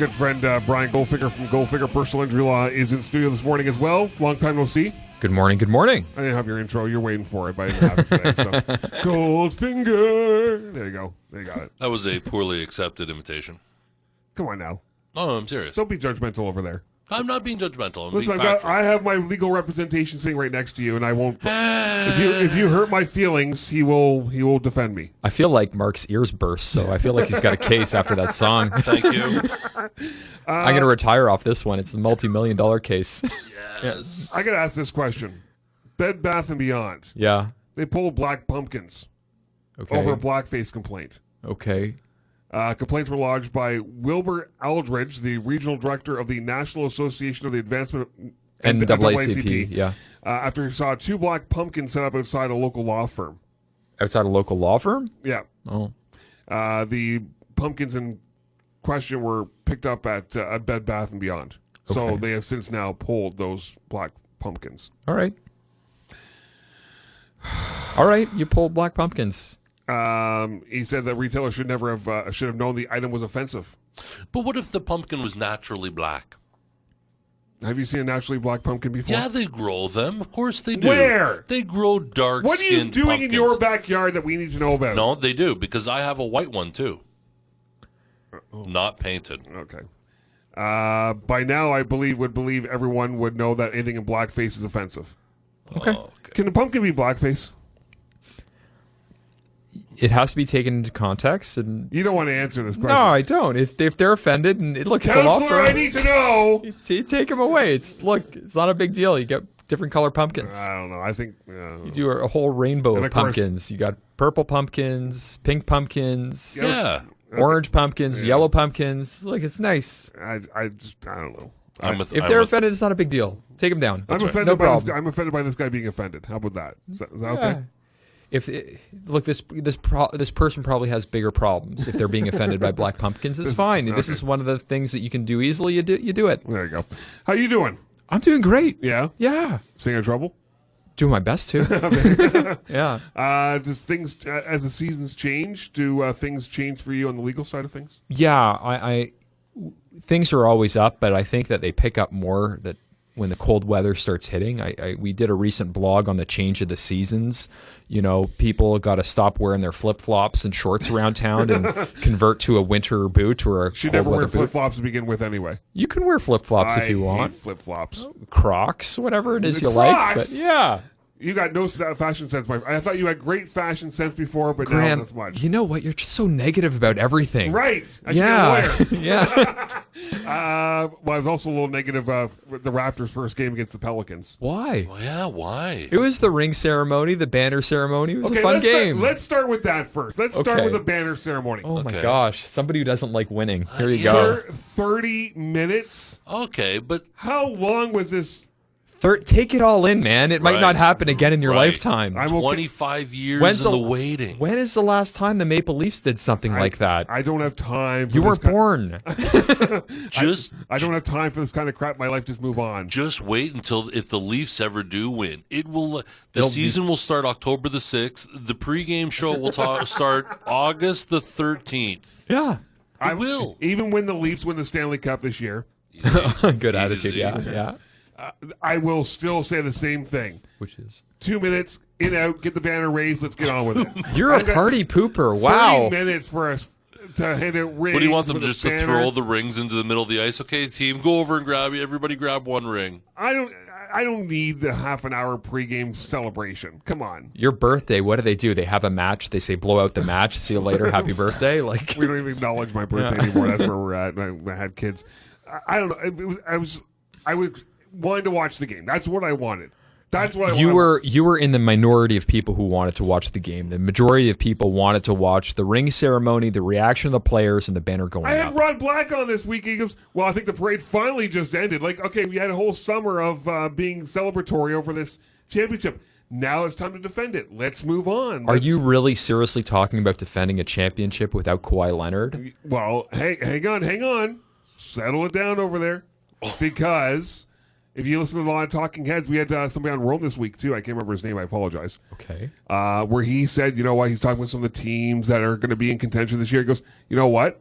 good friend Brian Goldfinger from Goldfinger Personal Injury Law is in studio this morning as well. Long time no see. Good morning, good morning. I didn't have your intro. You're waiting for it, but I didn't have it today. So. Goldfinger. There you go. There you got it. That was a poorly accepted invitation. Come on now. Oh, I'm serious. Don't be judgmental over there. I'm not being judgmental. I'm Listen, being factual. I have my legal representation sitting right next to you, and I won't. if you hurt my feelings, he will defend me. I feel like Mark's ears burst, so I feel like he's got a case after that song. Thank you. I'm going to retire off this one. It's a multi-million-dollar case. Yes. I got to ask this question. Bed Bath & Beyond. Yeah. They pulled Black Pumpkins over a blackface complaint. Okay. Complaints were lodged by Wilbur Aldridge, the regional director of the National Association of the Advancement NAACP, yeah. after he saw two black pumpkins set up outside a local law firm. Outside a local law firm? Yeah. Oh. The pumpkins in question were picked up at Bed Bath & Beyond. So Okay. they have since now pulled those black pumpkins. All right. All right, you pulled black pumpkins. He said that retailers should have known the item was offensive. But what if the pumpkin was naturally black? Have you seen a naturally black pumpkin before? Yeah, they grow them. Of course they do. Where? They grow dark-skinned What are you doing pumpkins. in your backyard that we need to know about? No, they do, because I have a white one, too. Not painted. Okay. By now, I would believe everyone would know that anything in blackface is offensive. Okay. Oh, okay. Can a pumpkin be blackface? It has to be taken into context. And You don't want to answer this question. no, I don't. If they're offended, and look, it's a law Counselor, I firm. need to know. You take them away. It's not a big deal. You get different color pumpkins. I don't know. I think You do a whole rainbow And of of course- pumpkins. You got purple pumpkins, pink pumpkins, Yeah. orange pumpkins, yellow pumpkins. Look, it's nice. I don't know. If they're offended, it's not a big deal. Take them down. I'm offended No by this. problem. I'm offended by this guy being offended. How about that? Is that okay? Yeah. Look, this person probably has bigger problems. If they're being offended by black pumpkins, it's fine. This okay. is one of the things that you can do easily. You do it. There you go. How you doing? I'm doing great. Yeah. Yeah. Staying in trouble? Doing my best to. Yeah. Does things as the seasons change? Do things change for you on the legal side of things? Yeah. I things are always up, but I think that they pick up more that when the cold weather starts hitting. We did a recent blog on the change of the seasons. You know, people got to stop wearing their flip-flops and shorts around town and convert to a winter boot or a Should cold never wear weather boot. flip-flops to begin with anyway. You can wear flip-flops if you I want. hate flip-flops. Crocs, whatever it is The you like. Crocs? But yeah. You got no fashion sense. I thought you had great fashion sense before, but now Graham, not as much. you know what? You're just so negative about everything. Right. I should Yeah. be a lawyer. Yeah. Well, I was also a little negative with the Raptors' first game against the Pelicans. Why? Well, yeah, why? It was the ring ceremony, the banner ceremony. It was a fun let's game. Let's start with that first. Let's start Okay. with the banner ceremony. Oh my Okay. gosh. Somebody who doesn't like winning. Here you go. 30 minutes? Okay, but How long was this? Take it all in, man. It might Right. not happen again in your Right. lifetime. I'm okay. 25 years When's in the- the waiting. When is the last time the Maple Leafs did something like that? I don't have time. For You this weren't born. Just I don't have time for this kind of crap. My life just move on. Just wait until if the Leafs ever do win, it will. The They'll be- season will start October the 6th. The pregame show will start August the 13th. Yeah. It will. Even when the Leafs win the Stanley Cup this year, Good attitude. Easy. Yeah. I will still say the same thing. Which is 2 minutes, in, out, get the banner raised, let's get on with it. you're a I've got party pooper. 30 Wow. minutes for us to hand out rings. What do you want them with a just to banner. throw the rings into the middle of the ice? Okay, team, go over and grab it. Everybody grab one ring. I don't need the half an hour pregame celebration. Come on. Your birthday, what do? They have a match. They say blow out the match. See you later. Happy birthday. Like We don't even acknowledge my birthday anymore. That's where we're at. I had kids. I don't know. I was wanting to watch the game. That's what I wanted. That's what I wanted. you were in the minority of people who wanted to watch the game. The majority of people wanted to watch the ring ceremony, the reaction of the players, and the banner going I had up. Rod Black on this week. He goes, well, I think the parade finally just ended. Like, okay, we had a whole summer of being celebratory over this championship. Now it's time to defend it. Let's move on. Are you really seriously talking about defending a championship without Kawhi Leonard? Well, hey, hang on. Settle it down over there. Because if you listen to a lot of Talking Heads, we had somebody on Rome this week, too. I can't remember his name. I apologize. Okay. Where he said, you know what, he's talking with some of the teams that are going to be in contention this year. He goes, you know what?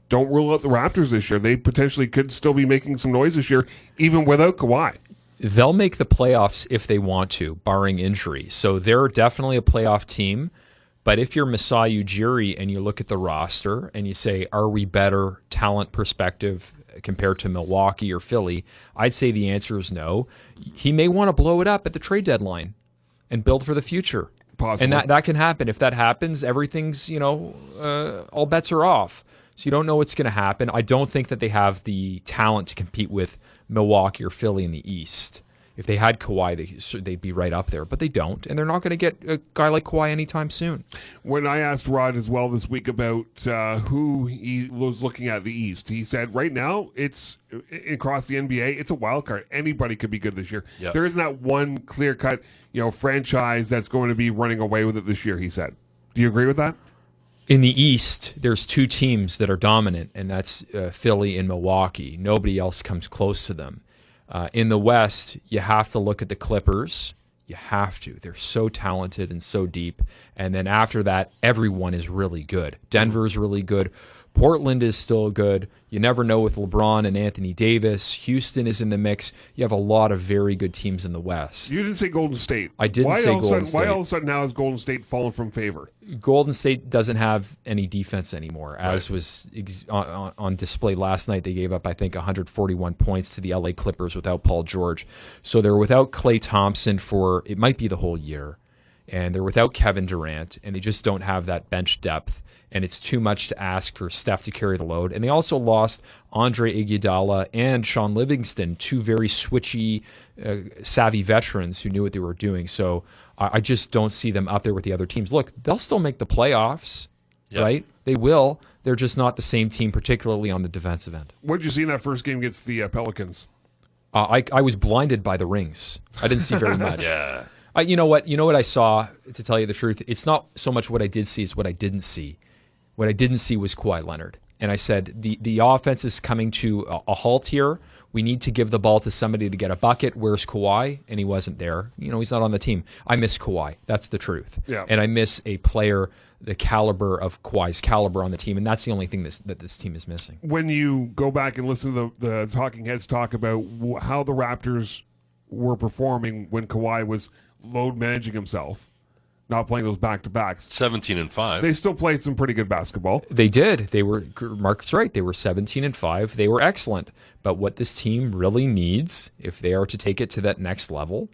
don't rule out the Raptors this year. They potentially could still be making some noise this year, even without Kawhi. They'll make the playoffs if they want to, barring injury. So they're definitely a playoff team. But if you're Masai Ujiri and you look at the roster and you say, are we better talent perspective compared to Milwaukee or Philly? I'd say the answer is no. He may want to blow it up at the trade deadline and build for the future. Possibly. And that can happen. If that happens, everything's, all bets are off. So you don't know what's going to happen. I don't think that they have the talent to compete with Milwaukee or Philly in the East. If they had Kawhi, they'd be right up there, but they don't, and they're not going to get a guy like Kawhi anytime soon. When I asked Rod as well this week about who he was looking at the East, he said right now it's across the NBA, it's a wild card. Anybody could be good this year. Yep. There isn't that one clear cut, franchise that's going to be running away with it this year. He said. Do you agree with that? In the East, there's two teams that are dominant, and that's Philly and Milwaukee. Nobody else comes close to them. In the West, you have to look at the Clippers. You have to. They're so talented and so deep. And then after that, everyone is really good. Denver's really good. Portland is still good. You never know with LeBron and Anthony Davis. Houston is in the mix. You have a lot of very good teams in the West. You didn't say Golden State. I didn't say Golden State. Why all of a sudden now has Golden State fallen from favor? Golden State doesn't have any defense anymore, as Right. was on display last night. They gave up, I think, 141 points to the LA Clippers without Paul George. So they're without Klay Thompson for, it might be the whole year. And they're without Kevin Durant, and they just don't have that bench depth. And it's too much to ask for Steph to carry the load. And they also lost Andre Iguodala and Sean Livingston, two very switchy, savvy veterans who knew what they were doing. So I just don't see them up there with the other teams. Look, they'll still make the playoffs, Yep. right? They will. They're just not the same team, particularly on the defensive end. What did you see in that first game against the Pelicans? I was blinded by the rings. I didn't see very much. Yeah. You know what I saw, to tell you the truth? It's not so much what I did see, it's what I didn't see. What I didn't see was Kawhi Leonard. And I said, the offense is coming to a halt here. We need to give the ball to somebody to get a bucket. Where's Kawhi? And he wasn't there. He's not on the team. I miss Kawhi. That's the truth. Yeah. And I miss a player the caliber of Kawhi's caliber on the team. And that's the only thing that this team is missing. When you go back and listen to the talking heads talk about how the Raptors were performing when Kawhi was load managing himself, not playing those back-to-backs. 17-5. They still played some pretty good basketball. They did. Mark's right. They were 17-5. They were excellent. But what this team really needs, if they are to take it to that next level,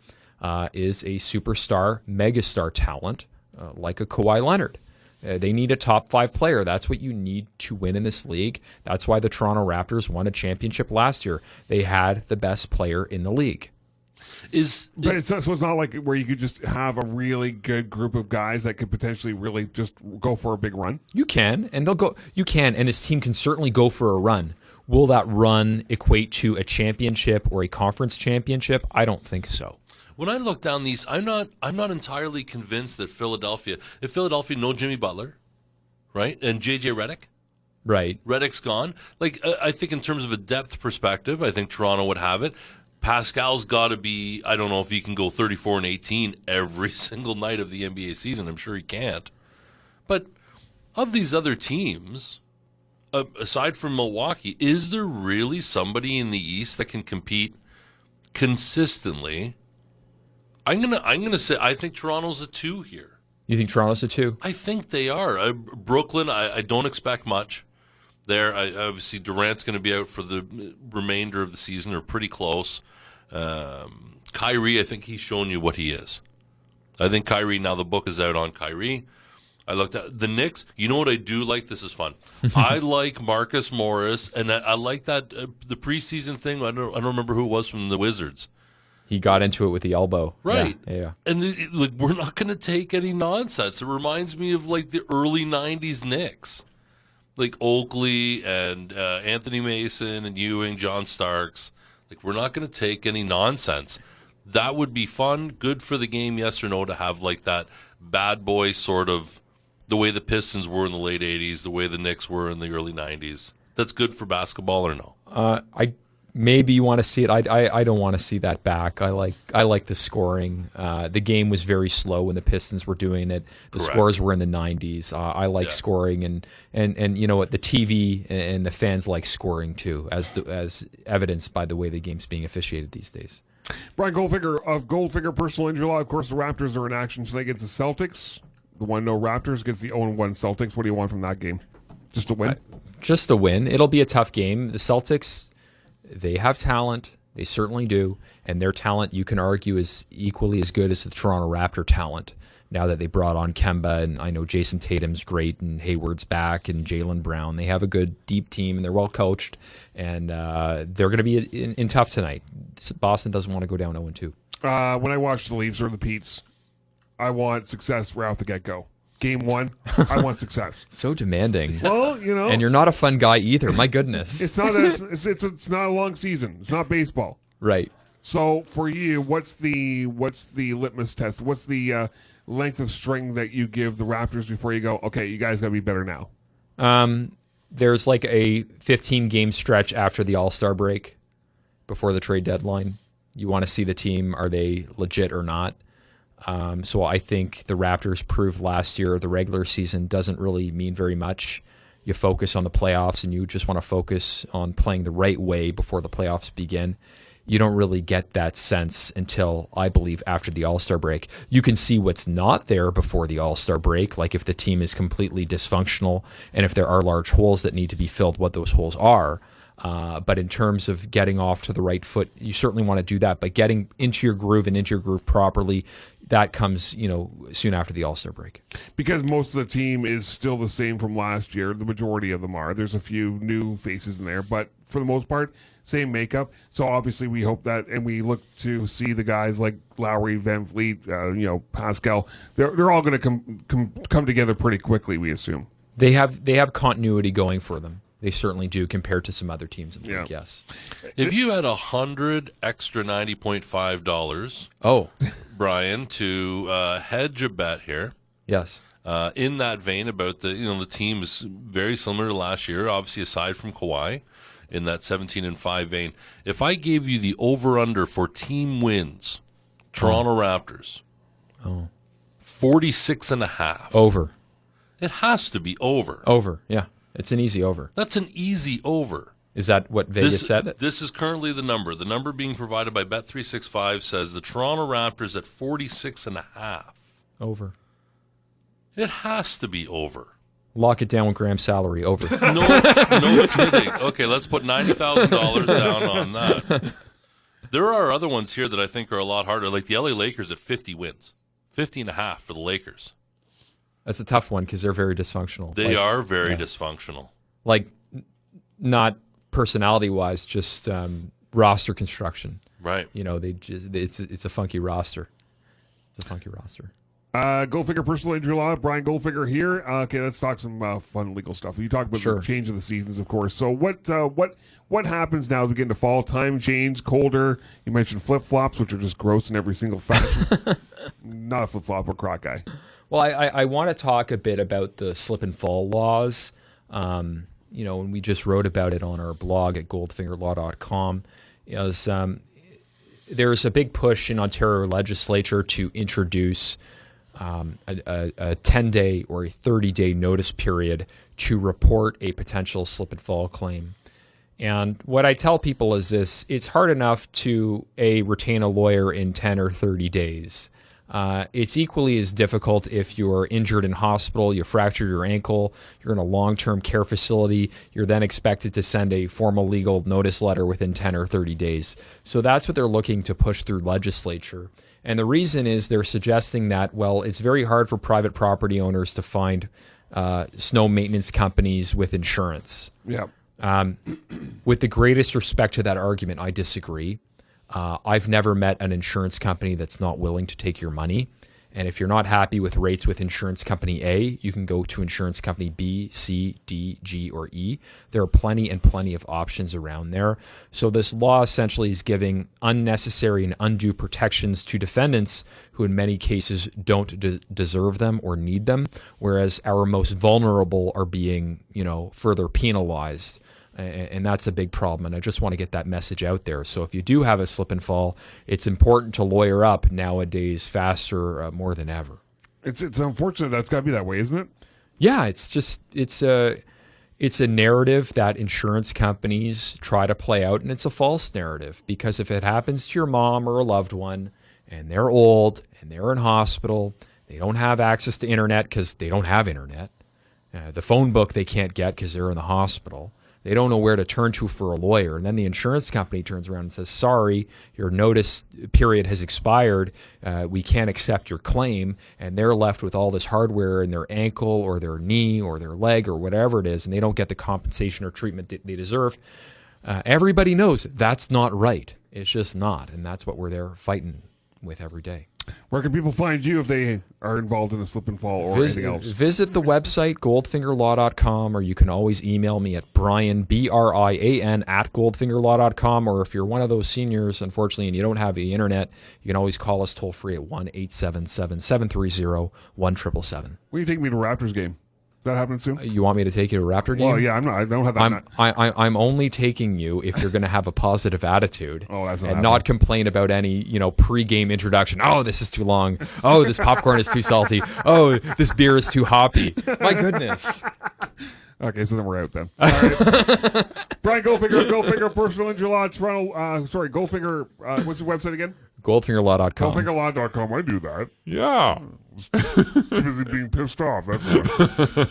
is a superstar, megastar talent like a Kawhi Leonard. They need a top 5 player. That's what you need to win in this league. That's why the Toronto Raptors won a championship last year. They had the best player in the league. But it's not like where you could just have a really good group of guys that could potentially really just go for a big run. You can, and they'll go. You can, and this team can certainly go for a run. Will that run equate to a championship or a conference championship? I don't think so. When I look down these, I'm not entirely convinced that if Philadelphia no Jimmy Butler, right, and JJ Redick. Right. Redick's gone. I think in terms of a depth perspective, I think Toronto would have it. Pascal's got to be, I don't know if he can go 34-18 every single night of the NBA season. I'm sure he can't. But of these other teams, aside from Milwaukee, is there really somebody in the East that can compete consistently? I'm gonna say I think Toronto's a 2 here. You think Toronto's a 2? I think they are. Brooklyn, I don't expect much there. Obviously, Durant's going to be out for the remainder of the season, or pretty close. Kyrie, I think he's shown you what he is. I think Kyrie, now the book is out on Kyrie. I looked at the Knicks. You know what I do like? This is fun. I like Marcus Morris, and I like that the preseason thing. I don't remember who it was from the Wizards. He got into it with the elbow. Right. Yeah. And we're not going to take any nonsense. It reminds me of the early 90s Knicks. Like Oakley and Anthony Mason and Ewing, John Starks. We're not going to take any nonsense. That would be fun, good for the game, yes or no, to have that bad boy sort of, the way the Pistons were in the late 80s, the way the Knicks were in the early 90s. That's good for basketball or no? Maybe you want to see it. I don't want to see that back. I like the scoring. The game was very slow when the Pistons were doing it. The Correct. scores were in the 90s. I like scoring, and you know what, the TV and the fans like scoring too, as evidenced by the way the game's being officiated these days. Brian Goldfinger of Goldfinger Personal Injury Law. Of course, the Raptors are in action today against the Celtics. The 1-0 Raptors against the 0-1 Celtics. What do you want from that game? Just a win? Just a win. It'll be a tough game. The Celtics, they have talent. They certainly do. And their talent, you can argue, is equally as good as the Toronto Raptor talent. Now that they brought on Kemba, and I know Jason Tatum's great, and Hayward's back, and Jaylen Brown. They have a good, deep team, and they're well coached. And they're going to be in tough tonight. Boston doesn't want to go down 0-2. When I watch the Leafs or the Petes, I want success right off the get-go. Game 1, I want success. So demanding. Well, you know. And you're not a fun guy either. My goodness. It's not a long season. It's not baseball. Right. So for you, what's the litmus test? What's the length of string that you give the Raptors before you go, okay, you guys got to be better now? There's like a 15-game stretch after the All-Star break before the trade deadline. You want to see the team, are they legit or not? So I think the Raptors proved last year the regular season doesn't really mean very much. You focus on the playoffs, and you just want to focus on playing the right way before the playoffs begin. You don't really get that sense until, I believe, after the All-Star break. You can see what's not there before the All-Star break, like if the team is completely dysfunctional and if there are large holes that need to be filled, what those holes are. But in terms of getting off to the right foot, you certainly want to do that. But getting into your groove and into your groove properly, that comes, soon after the All-Star break. Because most of the team is still the same from last year. The majority of them are. There's a few new faces in there, but for the most part, same makeup. So obviously we hope that, and we look to see the guys like Lowry, Van Vliet, Pascal. They're all going to come together pretty quickly, we assume. They have continuity going for them. They certainly do compared to some other teams in the league, yes. If you had 100 extra $90.5, Brian, to hedge a bet here, yes, in that vein about the team is very similar to last year, obviously aside from Kawhi, in that 17-5 vein. If I gave you the over/under for team wins, Toronto Raptors, 46.5. Over. It has to be over. Over, yeah. It's an easy over. That's an easy over. Is that what Vegas said? This is currently the number. The number being provided by Bet365 says the Toronto Raptors at 46.5. Over. It has to be over. Lock it down with Graham's salary. Over. No kidding. Okay, let's put $90,000 down on that. There are other ones here that I think are a lot harder, like the LA Lakers at 50 wins. 50.5 for the Lakers. That's a tough one because they're very dysfunctional. They are very dysfunctional. Like, not personality-wise, just roster construction. Right. It's a funky roster. It's a funky roster. Goldfinger Personal Injury Law, Brian Goldfinger here. Okay, let's talk some fun legal stuff. You talked about the change of the seasons, of course. So what happens now as we get into fall? Time change, colder. You mentioned flip-flops, which are just gross in every single fashion. Not a flip-flop or croc guy. Well, I want to talk a bit about the slip and fall laws. And we just wrote about it on our blog at goldfingerlaw.com. There's a big push in Ontario legislature to introduce a 10-day or a 30-day notice period to report a potential slip and fall claim. And what I tell people is this: it's hard enough to retain a lawyer in 10 or 30 days. It's equally as difficult if you're injured in hospital, you fractured your ankle, you're in a long-term care facility, you're then expected to send a formal legal notice letter within 10 or 30 days. So that's what they're looking to push through legislature. And the reason is they're suggesting that, well, it's very hard for private property owners to find snow maintenance companies with insurance. Yeah. With the greatest respect to that argument, I disagree. I've never met an insurance company that's not willing to take your money. And if you're not happy with rates with insurance company A, you can go to insurance company B, C, D, G, or E. There are plenty of options around there. So this law essentially is giving unnecessary and undue protections to defendants who in many cases don't deserve them or need them, whereas our most vulnerable are being, further penalized. And that's a big problem. And I just want to get that message out there. So if you do have a slip and fall, it's important to lawyer up nowadays faster, more than ever. It's unfortunate that's got to be that way, isn't it? Yeah, it's a narrative that insurance companies try to play out, and it's a false narrative, because if it happens to your mom or a loved one and they're old and they're in hospital, they don't have access to internet because they don't have internet. The phone book they can't get because they're in the hospital. They don't know where to turn to for a lawyer. And then the insurance company turns around and says, sorry, your notice period has expired. We can't accept your claim. And they're left with all this hardware in their ankle or their knee or their leg or whatever it is, and they don't get the compensation or treatment they deserve. Everybody knows that's not right. It's just not. And that's what we're there fighting with every day. Where can people find you if they are involved in a slip and fall or anything else? Visit the website, goldfingerlaw.com, or you can always email me at Brian, Brian, at goldfingerlaw.com, or if you're one of those seniors, unfortunately, and you don't have the internet, you can always call us toll-free at 1-877-730-1777. Will you take me to Raptors game? Is that happening soon? You want me to take you to a Raptor game? Well, yeah, I don't have that. I'm only taking you if you're going to have a positive attitude that's not and not complain about any pre-game introduction. Oh, this is too long. Oh, this popcorn is too salty. Oh, this beer is too hoppy. My goodness. Okay, so then we're out then. All right. Brian Goldfinger, Goldfinger Personal Injury Law, Toronto. Goldfinger. What's the website again? Goldfingerlaw.com. Goldfingerlaw.com. I knew that. Yeah. Too busy being pissed off. That's why.